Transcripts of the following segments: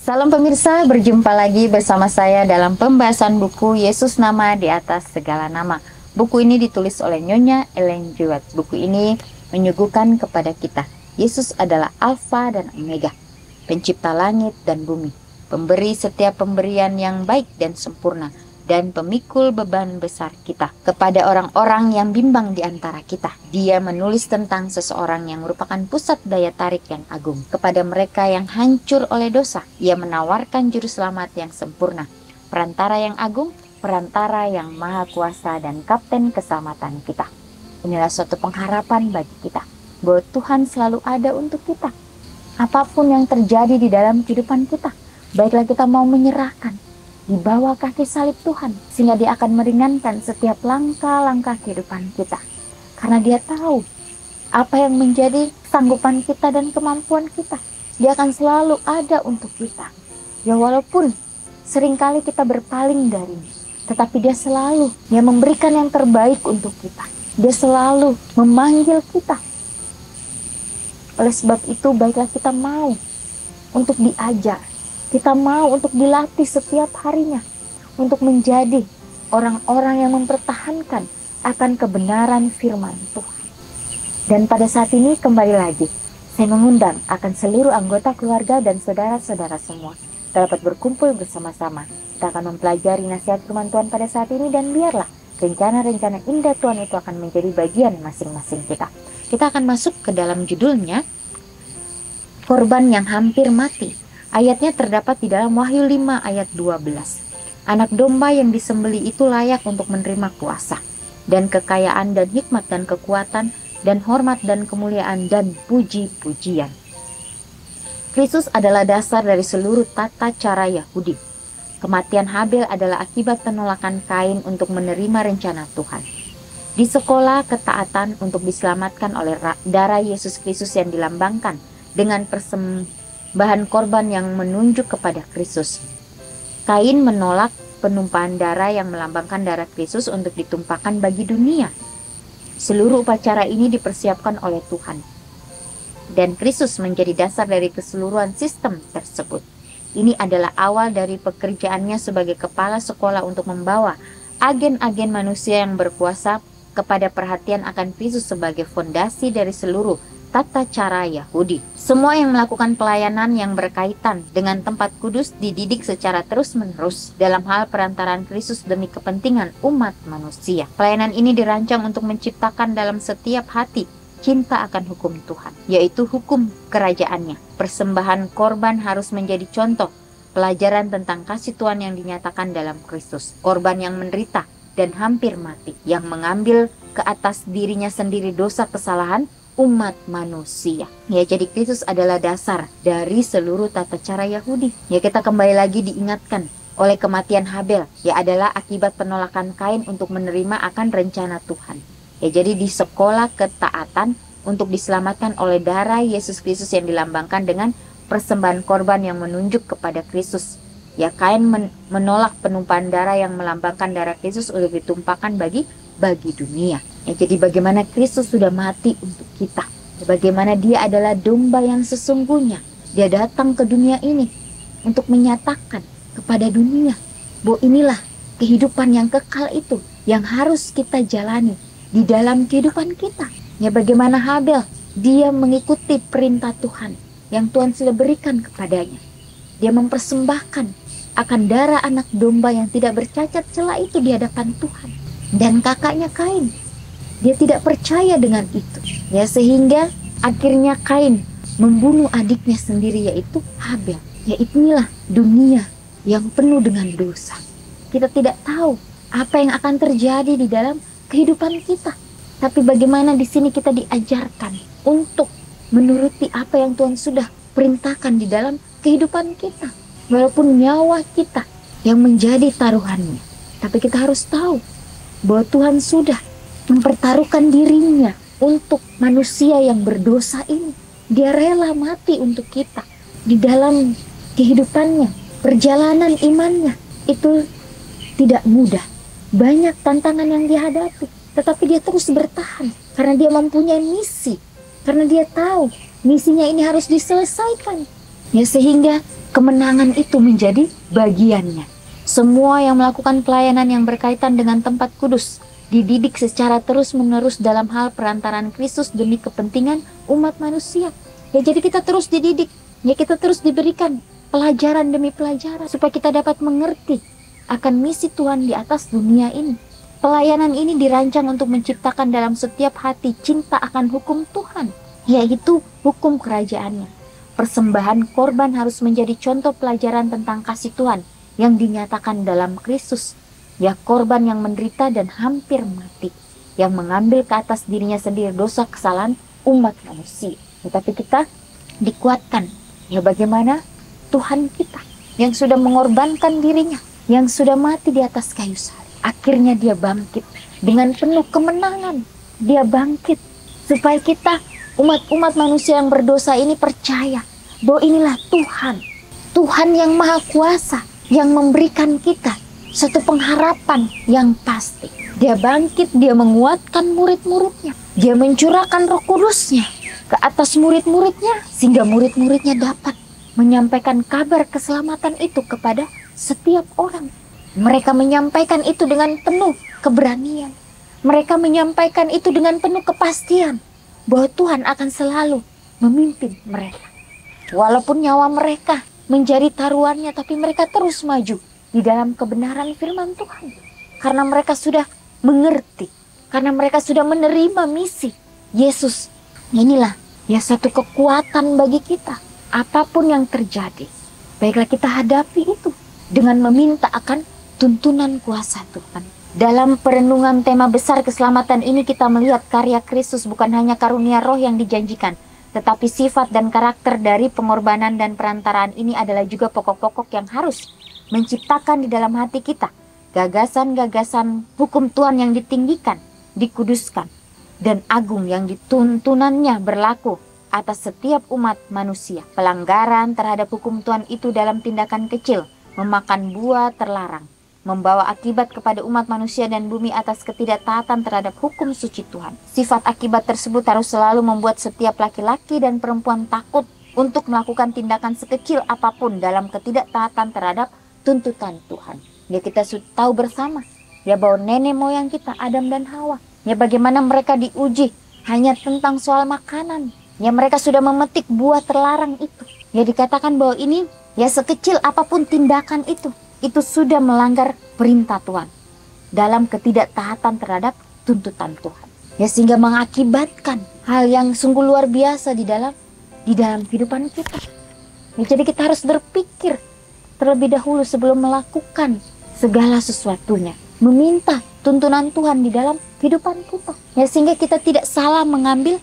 Salam pemirsa, berjumpa lagi bersama saya dalam pembahasan buku Yesus Nama di Atas Segala Nama. Buku ini ditulis oleh Nyonya Ellen G. White. Buku ini menyuguhkan kepada kita, Yesus adalah Alfa dan Omega, pencipta langit dan bumi, pemberi setiap pemberian yang baik dan sempurna, dan pemikul beban besar kita. Kepada orang-orang yang bimbang di antara kita, dia menulis tentang seseorang yang merupakan pusat daya tarik yang agung. Kepada mereka yang hancur oleh dosa, ia menawarkan juru selamat yang sempurna, perantara yang agung, perantara yang maha kuasa, dan kapten keselamatan kita. Inilah suatu pengharapan bagi kita, bahwa Tuhan selalu ada untuk kita. Apapun yang terjadi di dalam kehidupan kita, baiklah kita mau menyerahkan di bawah kaki salib Tuhan, sehingga dia akan meringankan setiap langkah-langkah kehidupan kita. Karena dia tahu apa yang menjadi sanggupan kita dan kemampuan kita. Dia akan selalu ada untuk kita. Ya walaupun seringkali kita berpaling darinya, tetapi dia selalu memberikan yang terbaik untuk kita. Dia selalu memanggil kita. Oleh sebab itu, baiklah kita mau untuk diajar. Kita mau untuk dilatih setiap harinya, untuk menjadi orang-orang yang mempertahankan akan kebenaran firman Tuhan. Dan pada saat ini kembali lagi, saya mengundang akan seluruh anggota keluarga dan saudara-saudara semua dapat berkumpul bersama-sama. Kita akan mempelajari nasihat firman Tuhan pada saat ini, dan biarlah rencana-rencana indah Tuhan itu akan menjadi bagian masing-masing kita. Kita akan masuk ke dalam judulnya, Korban yang Hampir Mati. Ayatnya terdapat di dalam Wahyu 5 ayat 12. Anak domba yang disembeli itu layak untuk menerima kuasa dan kekayaan dan hikmat dan kekuatan dan hormat dan kemuliaan dan puji-pujian. Kristus adalah dasar dari seluruh tata cara Yahudi. Kematian Habel adalah akibat penolakan Kain untuk menerima rencana Tuhan. Di sekolah ketaatan untuk diselamatkan oleh darah Yesus Kristus yang dilambangkan dengan persembahan korban yang menunjuk kepada Kristus. Kain menolak penumpahan darah yang melambangkan darah Kristus untuk ditumpahkan bagi dunia. Seluruh upacara ini dipersiapkan oleh Tuhan, dan Kristus menjadi dasar dari keseluruhan sistem tersebut. Ini adalah awal dari pekerjaannya sebagai kepala sekolah untuk membawa agen-agen manusia yang berkuasa kepada perhatian akan Kristus sebagai fondasi dari seluruh tata cara Yahudi. Semua yang melakukan pelayanan yang berkaitan dengan tempat kudus dididik secara terus-menerus dalam hal perantaraan Kristus demi kepentingan umat manusia. Pelayanan ini dirancang untuk menciptakan dalam setiap hati cinta akan hukum Tuhan, yaitu hukum kerajaannya. Persembahan korban harus menjadi contoh pelajaran tentang kasih Tuhan yang dinyatakan dalam Kristus. Korban yang menderita dan hampir mati, yang mengambil ke atas dirinya sendiri dosa kesalahan umat manusia. Ya, jadi Kristus adalah dasar dari seluruh tata cara Yahudi. Ya, kita kembali lagi diingatkan oleh kematian Habel, ya adalah akibat penolakan Kain untuk menerima akan rencana Tuhan. Ya, jadi di sekolah ketaatan untuk diselamatkan oleh darah Yesus Kristus yang dilambangkan dengan persembahan korban yang menunjuk kepada Kristus. Ya, Kain menolak penumpahan darah yang melambangkan darah Kristus untuk ditumpahkan bagi dunia. Ya, jadi bagaimana Kristus sudah mati untuk kita. Bagaimana dia adalah domba yang sesungguhnya. Dia datang ke dunia ini untuk menyatakan kepada dunia bahwa inilah kehidupan yang kekal itu yang harus kita jalani di dalam kehidupan kita. Ya, bagaimana Habel, dia mengikuti perintah Tuhan yang Tuhan sudah berikan kepadanya. Dia mempersembahkan akan darah anak domba yang tidak bercacat celah itu di hadapan Tuhan. Dan kakaknya Kain, dia tidak percaya dengan itu. Ya, sehingga akhirnya Kain membunuh adiknya sendiri, yaitu Habel. Ya, inilah dunia yang penuh dengan dosa. Kita tidak tahu apa yang akan terjadi di dalam kehidupan kita. Tapi bagaimana di sini kita diajarkan untuk menuruti apa yang Tuhan sudah perintahkan di dalam kehidupan kita. Walaupun nyawa kita yang menjadi taruhannya. Tapi kita harus tahu bahwa Tuhan sudah mempertaruhkan dirinya untuk manusia yang berdosa ini. Dia rela mati untuk kita. Di dalam kehidupannya, perjalanan imannya itu tidak mudah. Banyak tantangan yang dihadapi, tetapi dia terus bertahan karena dia mempunyai misi. Karena dia tahu misinya ini harus diselesaikan. Ya, sehingga kemenangan itu menjadi bagiannya. Semua yang melakukan pelayanan yang berkaitan dengan tempat kudus dididik secara terus-menerus dalam hal perantaraan Kristus demi kepentingan umat manusia. Ya, jadi kita terus dididik, ya kita terus diberikan pelajaran demi pelajaran supaya kita dapat mengerti akan misi Tuhan di atas dunia ini. Pelayanan ini dirancang untuk menciptakan dalam setiap hati cinta akan hukum Tuhan, yaitu hukum kerajaannya. Persembahan korban harus menjadi contoh pelajaran tentang kasih Tuhan yang dinyatakan dalam Kristus. Ya, korban yang menderita dan hampir mati, yang mengambil ke atas dirinya sendiri dosa kesalahan umat manusia. Tetapi kita dikuatkan. Ya, bagaimana Tuhan kita yang sudah mengorbankan dirinya, yang sudah mati di atas kayu salib. Akhirnya dia bangkit dengan penuh kemenangan. Dia bangkit supaya kita umat-umat manusia yang berdosa ini percaya bahwa inilah Tuhan. Tuhan yang maha kuasa yang memberikan kita satu pengharapan yang pasti. Dia bangkit, dia menguatkan murid-muridnya. Dia mencurahkan Roh Kudusnya ke atas murid-muridnya sehingga murid-muridnya dapat menyampaikan kabar keselamatan itu kepada setiap orang. Mereka menyampaikan itu dengan penuh keberanian. Mereka menyampaikan itu dengan penuh kepastian bahwa Tuhan akan selalu memimpin mereka. Walaupun nyawa mereka menjadi taruhannya, tapi mereka terus maju di dalam kebenaran firman Tuhan. Karena mereka sudah mengerti, karena mereka sudah menerima misi Yesus. Inilah ya satu kekuatan bagi kita. Apapun yang terjadi, baiklah kita hadapi itu dengan meminta akan tuntunan kuasa Tuhan. Dalam perenungan tema besar keselamatan ini kita melihat karya Kristus bukan hanya karunia roh yang dijanjikan, tetapi sifat dan karakter dari pengorbanan dan perantaraan ini adalah juga pokok-pokok yang harus menciptakan di dalam hati kita gagasan-gagasan hukum Tuhan yang ditinggikan, dikuduskan, dan agung yang dituntunannya berlaku atas setiap umat manusia. Pelanggaran terhadap hukum Tuhan itu dalam tindakan kecil, memakan buah terlarang, membawa akibat kepada umat manusia dan bumi atas ketidaktaatan terhadap hukum suci Tuhan. Sifat akibat tersebut harus selalu membuat setiap laki-laki dan perempuan takut untuk melakukan tindakan sekecil apapun dalam ketidaktaatan terhadap tuntutan Tuhan. Ya, kita tahu bersama ya bahwa nenek moyang kita Adam dan Hawa, ya bagaimana mereka diuji hanya tentang soal makanan. Ya, mereka sudah memetik buah terlarang itu. Ya, dikatakan bahwa ini ya sekecil apapun tindakan itu sudah melanggar perintah Tuhan dalam ketidaktaatan terhadap tuntutan Tuhan. Ya, sehingga mengakibatkan hal yang sungguh luar biasa di dalam kehidupan kita. Ya, jadi kita harus berpikir terlebih dahulu sebelum melakukan segala sesuatunya, meminta tuntunan Tuhan di dalam kehidupan kita. Ya, sehingga kita tidak salah mengambil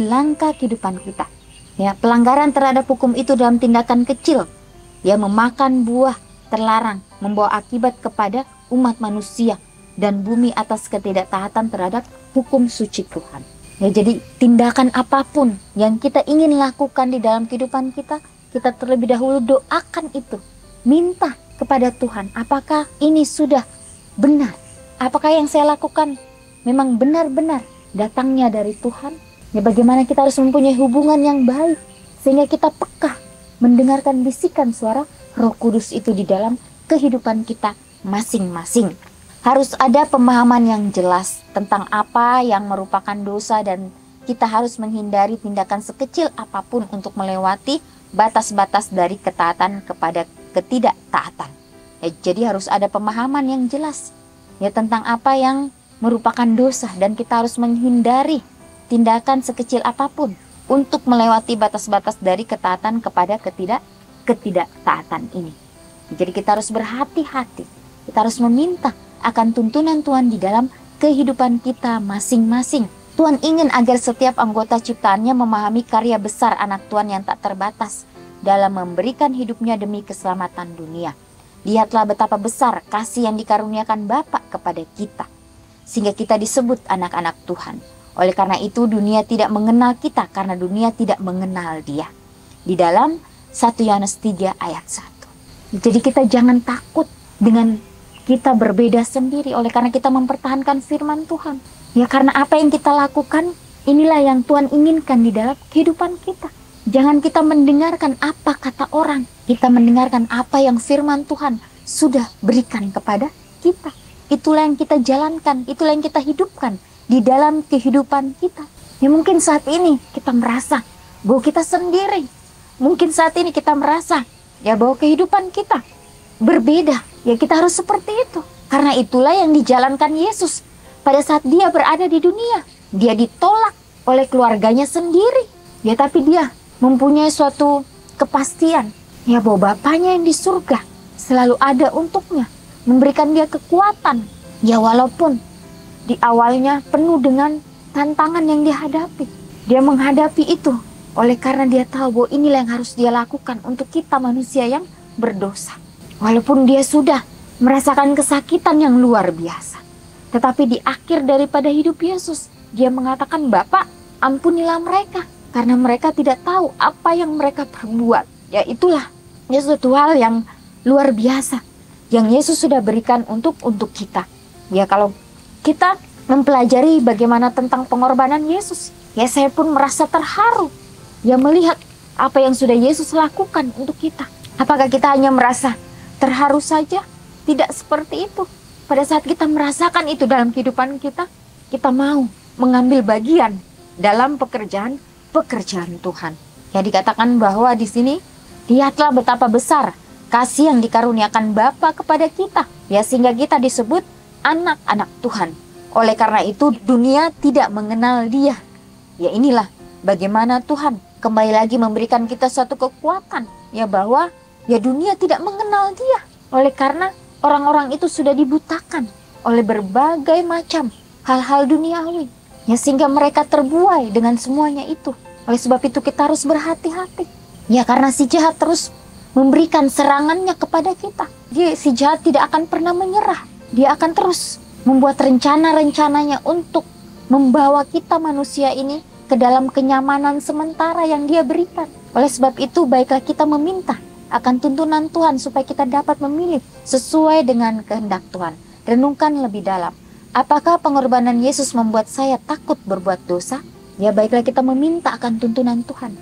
langkah kehidupan kita. Ya, pelanggaran terhadap hukum itu dalam tindakan kecil, ya memakan buah terlarang, membawa akibat kepada umat manusia dan bumi atas ketidaktaatan terhadap hukum suci Tuhan. Ya, jadi tindakan apapun yang kita ingin lakukan di dalam kehidupan kita, kita terlebih dahulu doakan itu. Minta kepada Tuhan, apakah ini sudah benar? Apakah yang saya lakukan memang benar-benar datangnya dari Tuhan? Ya, bagaimana kita harus mempunyai hubungan yang baik sehingga kita peka mendengarkan bisikan suara Roh Kudus itu di dalam kehidupan kita masing-masing. Harus ada pemahaman yang jelas tentang apa yang merupakan dosa dan kita harus menghindari tindakan sekecil apapun untuk melewati batas-batas dari ketaatan kepada ketidaktaatan. Ya, jadi harus ada pemahaman yang jelas ya tentang apa yang merupakan dosa dan kita harus menghindari tindakan sekecil apapun untuk melewati batas-batas dari ketaatan kepada ketidaktaatan ini. Jadi kita harus berhati-hati. Kita harus meminta akan tuntunan Tuhan di dalam kehidupan kita masing-masing. Tuhan ingin agar setiap anggota ciptaannya memahami karya besar anak Tuhan yang tak terbatas dalam memberikan hidupnya demi keselamatan dunia. Lihatlah betapa besar kasih yang dikaruniakan Bapa kepada kita, sehingga kita disebut anak-anak Tuhan. Oleh karena itu dunia tidak mengenal kita karena dunia tidak mengenal Dia. Di dalam 1 Yohanes 3 ayat 1. Jadi kita jangan takut dengan kita berbeda sendiri oleh karena kita mempertahankan firman Tuhan. Ya, karena apa yang kita lakukan inilah yang Tuhan inginkan di dalam kehidupan kita. Jangan kita mendengarkan apa kata orang. Kita mendengarkan apa yang firman Tuhan sudah berikan kepada kita. Itulah yang kita jalankan, itulah yang kita hidupkan di dalam kehidupan kita. Ya mungkin saat ini kita merasa bahwa kita sendiri. Mungkin saat ini kita merasa ya bahwa kehidupan kita berbeda. Ya kita harus seperti itu. Karena itulah yang dijalankan Yesus pada saat dia berada di dunia. Dia ditolak oleh keluarganya sendiri. Ya tapi dia mempunyai suatu kepastian. Ya bahwa Bapaknya yang di surga selalu ada untuknya. Memberikan dia kekuatan. Ya walaupun di awalnya penuh dengan tantangan yang dihadapi. Dia menghadapi itu oleh karena dia tahu bahwa inilah yang harus dia lakukan untuk kita manusia yang berdosa. Walaupun dia sudah merasakan kesakitan yang luar biasa. Tetapi di akhir daripada hidup Yesus, dia mengatakan, Bapa, ampunilah mereka. Karena mereka tidak tahu apa yang mereka perbuat. Ya itulah suatu hal yang luar biasa yang Yesus sudah berikan untuk kita. Ya kalau kita mempelajari bagaimana tentang pengorbanan Yesus, ya saya pun merasa terharu. Ya melihat apa yang sudah Yesus lakukan untuk kita. Apakah kita hanya merasa terharu saja? Tidak seperti itu. Pada saat kita merasakan itu dalam kehidupan kita, kita mau mengambil bagian dalam pekerjaan Tuhan. Ya dikatakan bahwa di sini, lihatlah betapa besar kasih yang dikaruniakan Bapa kepada kita. Ya sehingga kita disebut anak-anak Tuhan. Oleh karena itu dunia tidak mengenal dia. Ya inilah bagaimana Tuhan kembali lagi memberikan kita suatu kekuatan. Ya bahwa ya dunia tidak mengenal dia. Oleh karena orang-orang itu sudah dibutakan oleh berbagai macam hal-hal duniawi. Ya sehingga mereka terbuai dengan semuanya itu. Oleh sebab itu kita harus berhati-hati. Ya karena si jahat terus memberikan serangannya kepada kita. Jadi si jahat tidak akan pernah menyerah. Dia akan terus membuat rencana-rencananya untuk membawa kita manusia ini ke dalam kenyamanan sementara yang dia berikan. Oleh sebab itu baiklah kita meminta akan tuntunan Tuhan supaya kita dapat memilih sesuai dengan kehendak Tuhan. Renungkan lebih dalam. Apakah pengorbanan Yesus membuat saya takut berbuat dosa? Ya baiklah kita meminta akan tuntunan Tuhan.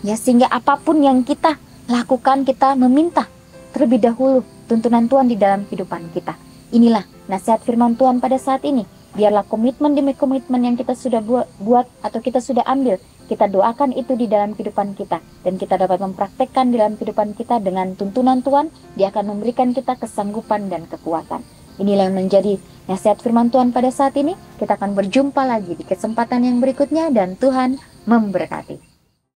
Ya sehingga apapun yang kita lakukan, kita meminta terlebih dahulu tuntunan Tuhan di dalam kehidupan kita. Inilah nasihat firman Tuhan pada saat ini. Biarlah komitmen demi komitmen yang kita sudah buat atau kita sudah ambil, kita doakan itu di dalam kehidupan kita. Dan kita dapat mempraktekkan dalam kehidupan kita dengan tuntunan Tuhan. Dia akan memberikan kita kesanggupan dan kekuatan. Inilah yang menjadi nasihat firman Tuhan pada saat ini. Kita akan berjumpa lagi di kesempatan yang berikutnya dan Tuhan memberkati.